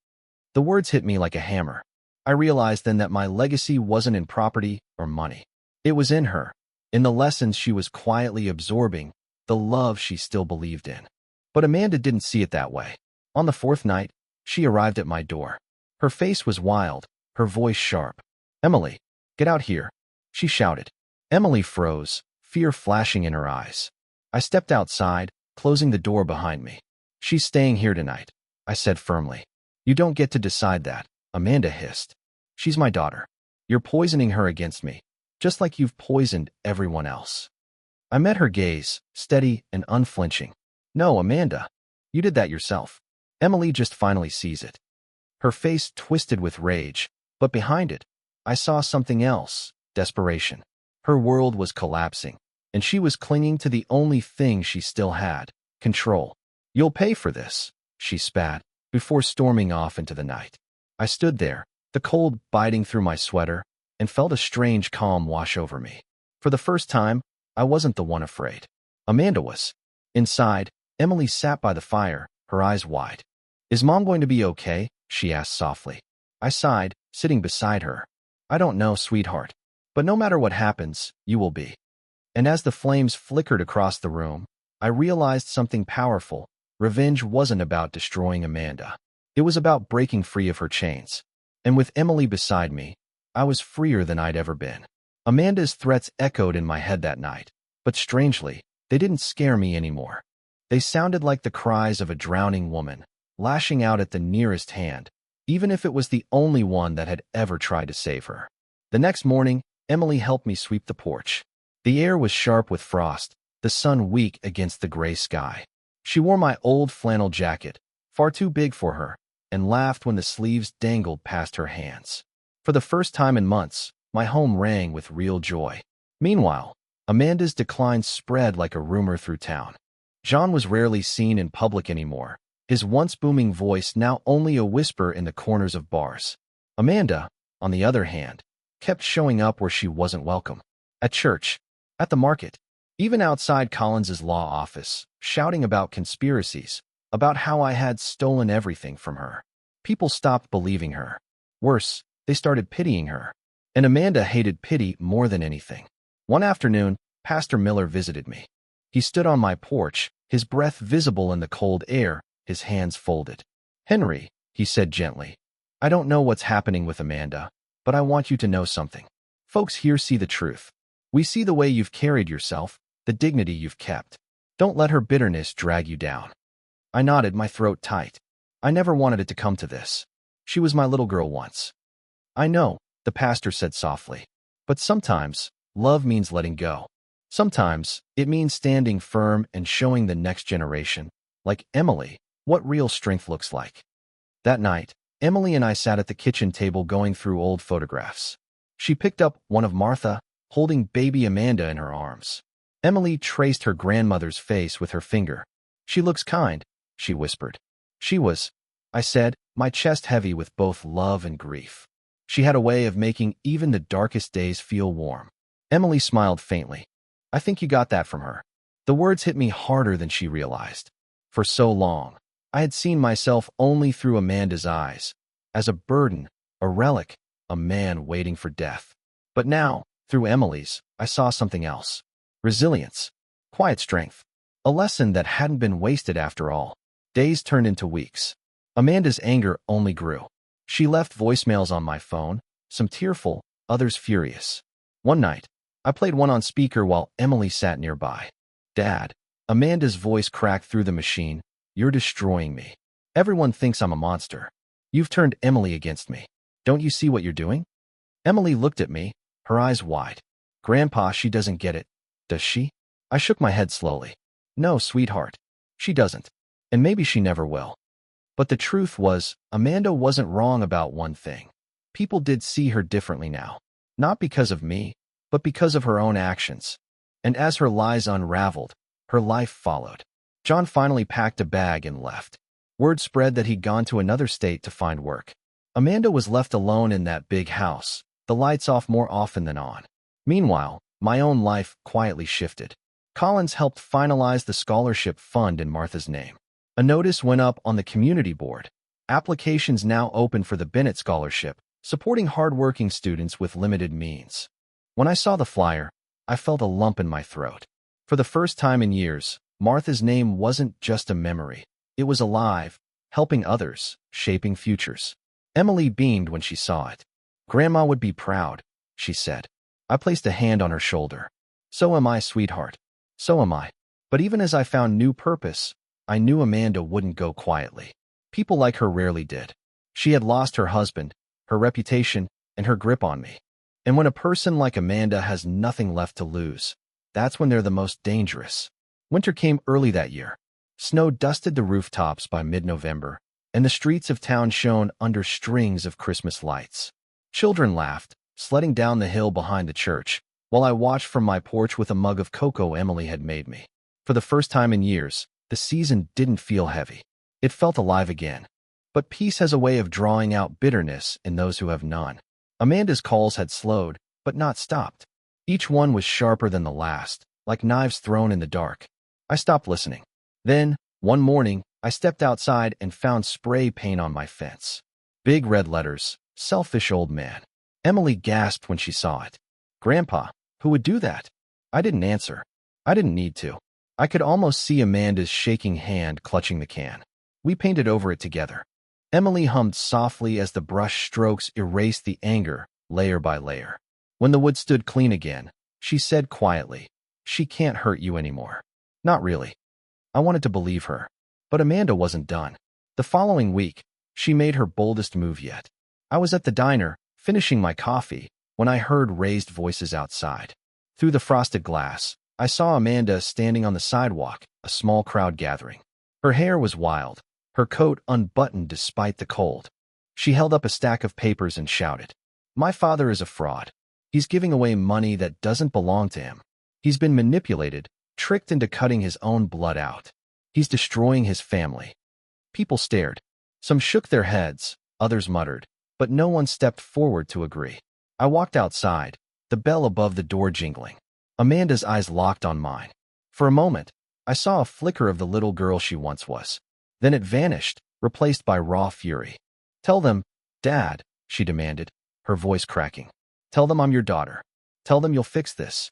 The words hit me like a hammer. I realized then that my legacy wasn't in property or money. It was in her, in the lessons she was quietly absorbing, the love she still believed in. But Amanda didn't see it that way. On the fourth night, she arrived at my door. Her face was wild, her voice sharp. "Emily, get out here," she shouted. Emily froze, fear flashing in her eyes. I stepped outside, closing the door behind me. "She's staying here tonight," I said firmly. "You don't get to decide that," Amanda hissed. "She's my daughter. You're poisoning her against me, just like you've poisoned everyone else." I met her gaze, steady and unflinching. "No, Amanda. You did that yourself. Emily just finally sees it." Her face twisted with rage, but behind it, I saw something else, desperation. Her world was collapsing, and she was clinging to the only thing she still had, control. "You'll pay for this," she spat, before storming off into the night. I stood there, the cold biting through my sweater, and felt a strange calm wash over me. For the first time, I wasn't the one afraid. Amanda was. Inside, Emily sat by the fire, her eyes wide. "Is Mom going to be okay?" she asked softly. I sighed, sitting beside her. "I don't know, sweetheart. But no matter what happens, you will be." And as the flames flickered across the room, I realized something powerful. Revenge wasn't about destroying Amanda. It was about breaking free of her chains. And with Emily beside me, I was freer than I'd ever been. Amanda's threats echoed in my head that night. But strangely, they didn't scare me anymore. They sounded like the cries of a drowning woman, lashing out at the nearest hand, even if it was the only one that had ever tried to save her. The next morning, Emily helped me sweep the porch. The air was sharp with frost, the sun weak against the gray sky. She wore my old flannel jacket, far too big for her, and laughed when the sleeves dangled past her hands. For the first time in months, my home rang with real joy. Meanwhile, Amanda's decline spread like a rumor through town. John was rarely seen in public anymore, his once booming voice now only a whisper in the corners of bars. Amanda, on the other hand, kept showing up where she wasn't welcome. At church, at the market, even outside Collins's law office, shouting about conspiracies, about how I had stolen everything from her. People stopped believing her. Worse, they started pitying her. And Amanda hated pity more than anything. One afternoon, Pastor Miller visited me. He stood on my porch, his breath visible in the cold air, his hands folded. "Henry," he said gently, "I don't know what's happening with Amanda, but I want you to know something. Folks here see the truth. We see the way you've carried yourself, the dignity you've kept. Don't let her bitterness drag you down." I nodded, my throat tight. I never wanted it to come to this. She was my little girl once. "I know," the pastor said softly. "But sometimes, love means letting go. Sometimes, it means standing firm and showing the next generation, like Emily, what real strength looks like." That night, Emily and I sat at the kitchen table going through old photographs. She picked up one of Martha, holding baby Amanda in her arms. Emily traced her grandmother's face with her finger. "She looks kind," she whispered. "She was," I said, my chest heavy with both love and grief. She had a way of making even the darkest days feel warm. Emily smiled faintly. "I think you got that from her." The words hit me harder than she realized. For so long, I had seen myself only through Amanda's eyes, as a burden, a relic, a man waiting for death. But now, through Emily's, I saw something else. Resilience. Quiet strength. A lesson that hadn't been wasted after all. Days turned into weeks. Amanda's anger only grew. She left voicemails on my phone, some tearful, others furious. One night, I played one on speaker while Emily sat nearby. "Dad," Amanda's voice cracked through the machine, "you're destroying me. Everyone thinks I'm a monster. You've turned Emily against me. Don't you see what you're doing?" Emily looked at me, her eyes wide. "Grandpa, she doesn't get it. Does she?" I shook my head slowly. "No, sweetheart. She doesn't. And maybe she never will." But the truth was, Amanda wasn't wrong about one thing. People did see her differently now. Not because of me, but because of her own actions. And as her lies unraveled, her life followed. John finally packed a bag and left. Word spread that he'd gone to another state to find work. Amanda was left alone in that big house, the lights off more often than on. Meanwhile, my own life quietly shifted. Collins helped finalize the scholarship fund in Martha's name. A notice went up on the community board. Applications now open for the Bennett Scholarship, supporting hardworking students with limited means. When I saw the flyer, I felt a lump in my throat. For the first time in years, Martha's name wasn't just a memory. It was alive, helping others, shaping futures. Emily beamed when she saw it. "Grandma would be proud," she said. I placed a hand on her shoulder. "So am I, sweetheart. So am I." But even as I found new purpose, I knew Amanda wouldn't go quietly. People like her rarely did. She had lost her husband, her reputation, and her grip on me. And when a person like Amanda has nothing left to lose, that's when they're the most dangerous. Winter came early that year. Snow dusted the rooftops by mid-November, and the streets of town shone under strings of Christmas lights. Children laughed, sledding down the hill behind the church, while I watched from my porch with a mug of cocoa Emily had made me. For the first time in years, the season didn't feel heavy. It felt alive again. But peace has a way of drawing out bitterness in those who have none. Amanda's calls had slowed, but not stopped. Each one was sharper than the last, like knives thrown in the dark. I stopped listening. Then, one morning, I stepped outside and found spray paint on my fence. Big red letters, "Selfish old man." Emily gasped when she saw it. "Grandpa, who would do that?" I didn't answer. I didn't need to. I could almost see Amanda's shaking hand clutching the can. We painted over it together. Emily hummed softly as the brush strokes erased the anger, layer by layer. When the wood stood clean again, she said quietly, She can't hurt you anymore. Not really. I wanted to believe her. But Amanda wasn't done. The following week, she made her boldest move yet. I was at the diner, finishing my coffee, when I heard raised voices outside. Through the frosted glass, I saw Amanda standing on the sidewalk, a small crowd gathering. Her hair was wild, her coat unbuttoned despite the cold. She held up a stack of papers and shouted, "My father is a fraud. He's giving away money that doesn't belong to him. He's been manipulated, tricked into cutting his own blood out. He's destroying his family." People stared. Some shook their heads, others muttered, but no one stepped forward to agree. I walked outside, the bell above the door jingling. Amanda's eyes locked on mine. For a moment, I saw a flicker of the little girl she once was. Then it vanished, replaced by raw fury. "Tell them, Dad," she demanded, her voice cracking. "Tell them I'm your daughter. Tell them you'll fix this."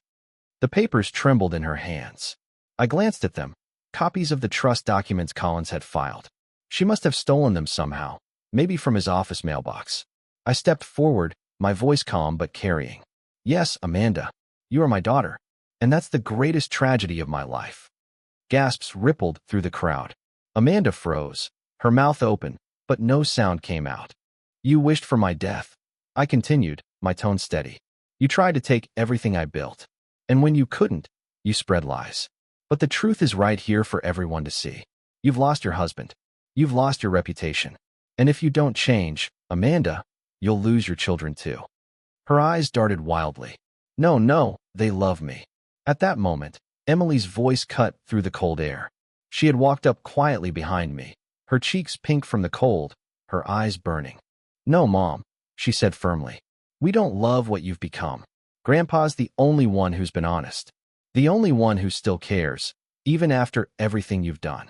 The papers trembled in her hands. I glanced at them, copies of the trust documents Collins had filed. She must have stolen them somehow, maybe from his office mailbox. I stepped forward, my voice calm but carrying. "Yes, Amanda, you are my daughter, and that's the greatest tragedy of my life." Gasps rippled through the crowd. Amanda froze, her mouth open, but no sound came out. "You wished for my death," I continued, my tone steady. "You tried to take everything I built. And when you couldn't, you spread lies. But the truth is right here for everyone to see. You've lost your husband. You've lost your reputation. And if you don't change, Amanda, you'll lose your children too." Her eyes darted wildly. "No, no, they love me." At that moment, Emily's voice cut through the cold air. She had walked up quietly behind me, her cheeks pink from the cold, her eyes burning. "No, Mom," she said firmly. "We don't love what you've become. Grandpa's the only one who's been honest. The only one who still cares, even after everything you've done."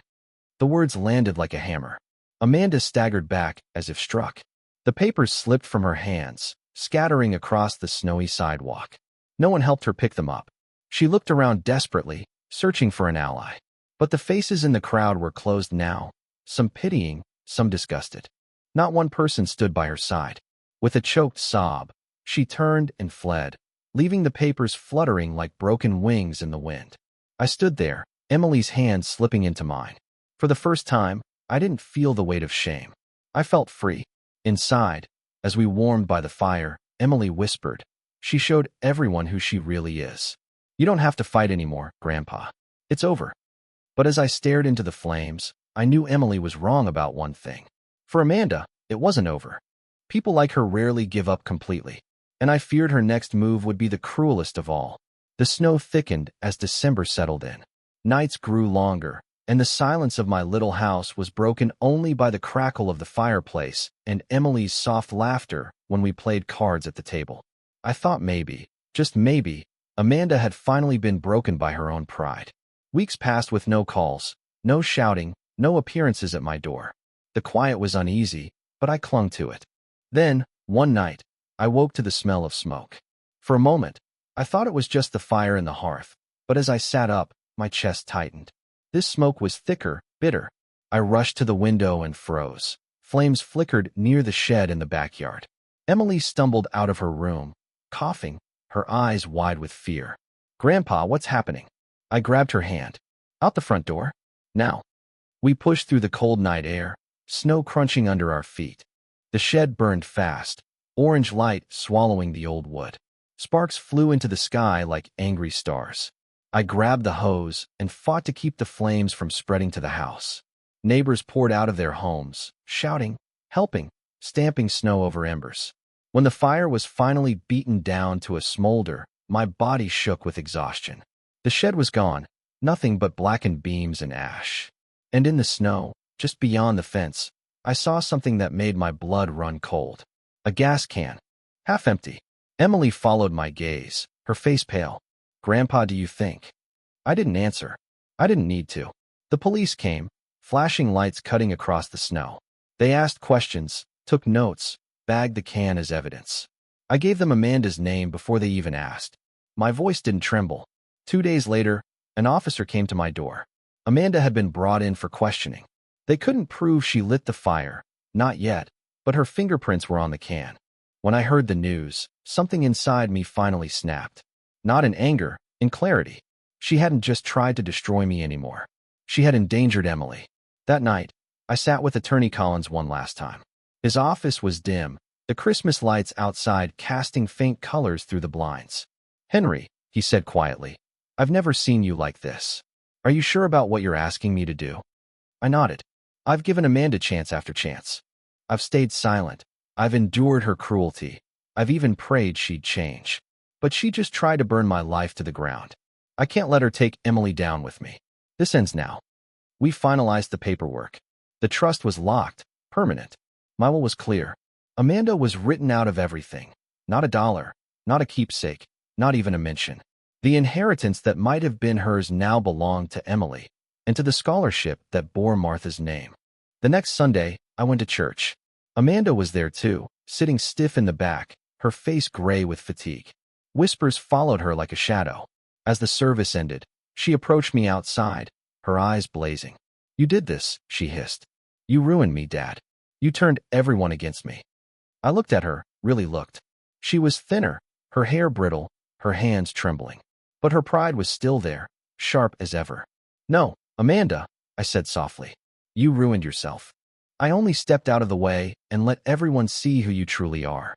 The words landed like a hammer. Amanda staggered back as if struck. The papers slipped from her hands, scattering across the snowy sidewalk. No one helped her pick them up. She looked around desperately, searching for an ally. But the faces in the crowd were closed now, some pitying, some disgusted. Not one person stood by her side. With a choked sob, she turned and fled, leaving the papers fluttering like broken wings in the wind. I stood there, Emily's hand slipping into mine. For the first time, I didn't feel the weight of shame. I felt free. Inside, as we warmed by the fire, Emily whispered. She showed everyone who she really is. "You don't have to fight anymore, Grandpa. It's over." But as I stared into the flames, I knew Emily was wrong about one thing. For Amanda, it wasn't over. People like her rarely give up completely, and I feared her next move would be the cruelest of all. The snow thickened as December settled in. Nights grew longer, and the silence of my little house was broken only by the crackle of the fireplace and Emily's soft laughter when we played cards at the table. I thought maybe, just maybe, Amanda had finally been broken by her own pride. Weeks passed with no calls, no shouting, no appearances at my door. The quiet was uneasy, but I clung to it. Then, one night, I woke to the smell of smoke. For a moment, I thought it was just the fire in the hearth, but as I sat up, my chest tightened. This smoke was thicker, bitter. I rushed to the window and froze. Flames flickered near the shed in the backyard. Emily stumbled out of her room, coughing, her eyes wide with fear. "Grandpa, what's happening?" I grabbed her hand. "Out the front door. Now." We pushed through the cold night air, snow crunching under our feet. The shed burned fast, orange light swallowing the old wood. Sparks flew into the sky like angry stars. I grabbed the hose and fought to keep the flames from spreading to the house. Neighbors poured out of their homes, shouting, helping, stamping snow over embers. When the fire was finally beaten down to a smolder, my body shook with exhaustion. The shed was gone, nothing but blackened beams and ash. And in the snow, just beyond the fence, I saw something that made my blood run cold. A gas can, half empty. Emily followed my gaze, her face pale. "Grandpa, do you think?" I didn't answer. I didn't need to. The police came, flashing lights cutting across the snow. They asked questions, took notes, bagged the can as evidence. I gave them Amanda's name before they even asked. My voice didn't tremble. 2 days later, an officer came to my door. Amanda had been brought in for questioning. They couldn't prove she lit the fire, not yet, but her fingerprints were on the can. When I heard the news, something inside me finally snapped. Not in anger, in clarity. She hadn't just tried to destroy me anymore. She had endangered Emily. That night, I sat with Attorney Collins one last time. His office was dim, the Christmas lights outside casting faint colors through the blinds. "Henry," he said quietly, "I've never seen you like this. Are you sure about what you're asking me to do?" I nodded. "I've given Amanda chance after chance. I've stayed silent. I've endured her cruelty. I've even prayed she'd change. But she just tried to burn my life to the ground. I can't let her take Emily down with me. This ends now." We finalized the paperwork. The trust was locked, permanent. My will was clear. Amanda was written out of everything. Not a dollar, not a keepsake, not even a mention. The inheritance that might have been hers now belonged to Emily, and to the scholarship that bore Martha's name. The next Sunday, I went to church. Amanda was there too, sitting stiff in the back, her face gray with fatigue. Whispers followed her like a shadow. As the service ended, she approached me outside, her eyes blazing. "You did this," she hissed. "You ruined me, Dad. You turned everyone against me." I looked at her, really looked. She was thinner, her hair brittle, her hands trembling. But her pride was still there, sharp as ever. "No, Amanda," I said softly. "You ruined yourself. I only stepped out of the way and let everyone see who you truly are."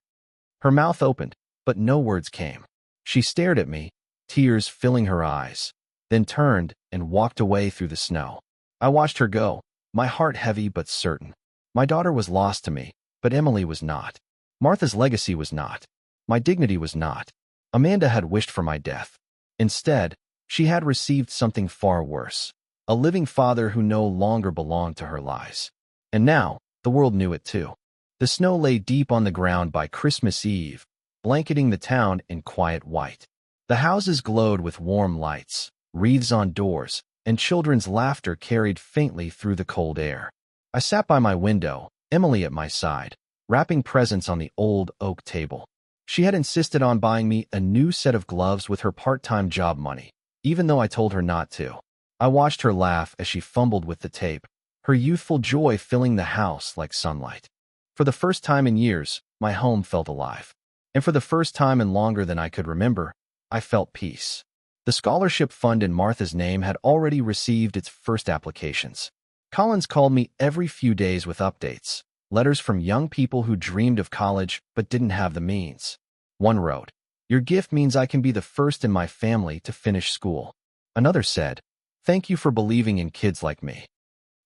Her mouth opened, but no words came. She stared at me, tears filling her eyes, then turned and walked away through the snow. I watched her go, my heart heavy but certain. My daughter was lost to me, but Emily was not. Martha's legacy was not. My dignity was not. Amanda had wished for my death. Instead, she had received something far worse. A living father who no longer belonged to her lies. And now, the world knew it too. The snow lay deep on the ground by Christmas Eve, blanketing the town in quiet white. The houses glowed with warm lights, wreaths on doors, and children's laughter carried faintly through the cold air. I sat by my window, Emily at my side, wrapping presents on the old oak table. She had insisted on buying me a new set of gloves with her part-time job money, even though I told her not to. I watched her laugh as she fumbled with the tape, her youthful joy filling the house like sunlight. For the first time in years, my home felt alive. And for the first time in longer than I could remember, I felt peace. The scholarship fund in Martha's name had already received its first applications. Collins called me every few days with updates, letters from young people who dreamed of college but didn't have the means. One wrote, "Your gift means I can be the first in my family to finish school." Another said, "Thank you for believing in kids like me."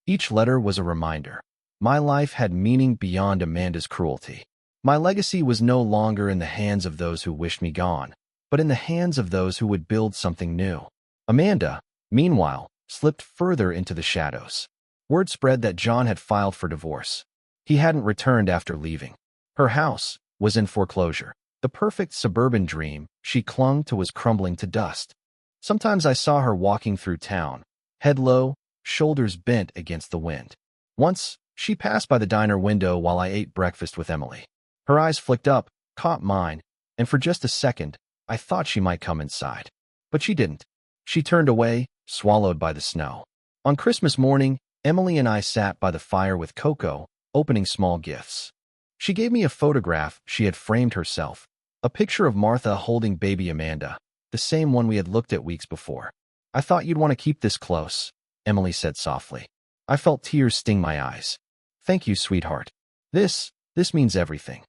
Each letter was a reminder. My life had meaning beyond Amanda's cruelty. My legacy was no longer in the hands of those who wished me gone, but in the hands of those who would build something new. Amanda, meanwhile, slipped further into the shadows. Word spread that John had filed for divorce. He hadn't returned after leaving. Her house was in foreclosure. The perfect suburban dream she clung to was crumbling to dust. Sometimes I saw her walking through town, head low, shoulders bent against the wind. Once, she passed by the diner window while I ate breakfast with Emily. Her eyes flicked up, caught mine, and for just a second, I thought she might come inside. But she didn't. She turned away, swallowed by the snow. On Christmas morning, Emily and I sat by the fire with Coco, opening small gifts. She gave me a photograph she had framed herself, a picture of Martha holding baby Amanda, the same one we had looked at weeks before. "I thought you'd want to keep this close," Emily said softly. I felt tears sting my eyes. "Thank you, sweetheart. This means everything."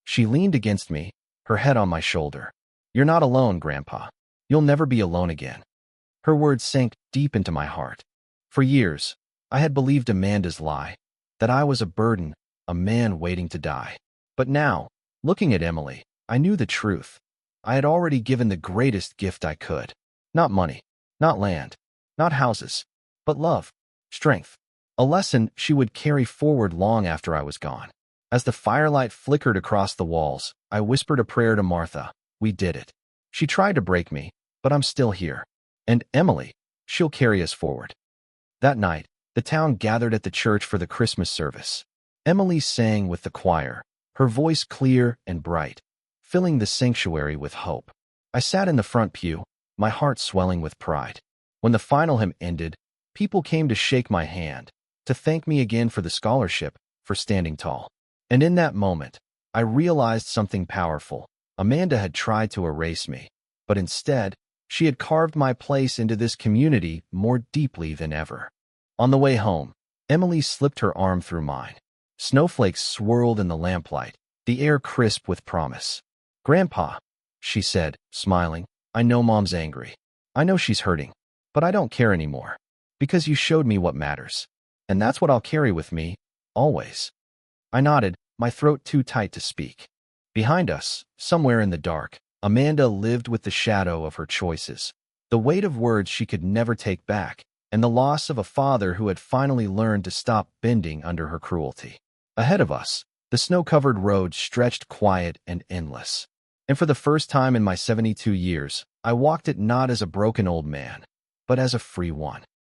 She leaned against me, her head on my shoulder. "You're not alone, Grandpa. You'll never be alone again." Her words sank deep into my heart. For years, I had believed Amanda's lie, that I was a burden, a man waiting to die. But now, looking at Emily, I knew the truth. I had already given the greatest gift I could. Not money, not land, not houses, but love, strength. A lesson she would carry forward long after I was gone. As the firelight flickered across the walls, I whispered a prayer to Martha. We did it. She tried to break me, but I'm still here. And Emily, she'll carry us forward. That night, the town gathered at the church for the Christmas service. Emily sang with the choir, her voice clear and bright, filling the sanctuary with hope. I sat in the front pew, my heart swelling with pride. When the final hymn ended, people came to shake my hand, to thank me again for the scholarship, for standing tall. And in that moment, I realized something powerful. Amanda had tried to erase me, but instead, She had carved my place into this community more deeply than ever. On the way home, Emily slipped her arm through mine. Snowflakes swirled in the lamplight, the air crisp with promise. "Grandpa," she said, smiling, "I know Mom's angry. I know she's hurting, but I don't care anymore, because you showed me what matters. And that's what I'll carry with me, always." I nodded, my throat too tight to speak. Behind us, somewhere in the dark, Amanda lived with the shadow of her choices, the weight of words she could never take back, and the loss of a father who had finally learned to stop bending under her cruelty. Ahead of us, the snow-covered road stretched quiet and endless. And for the first time in my 72 years, I walked it not as a broken old man, but as a free one.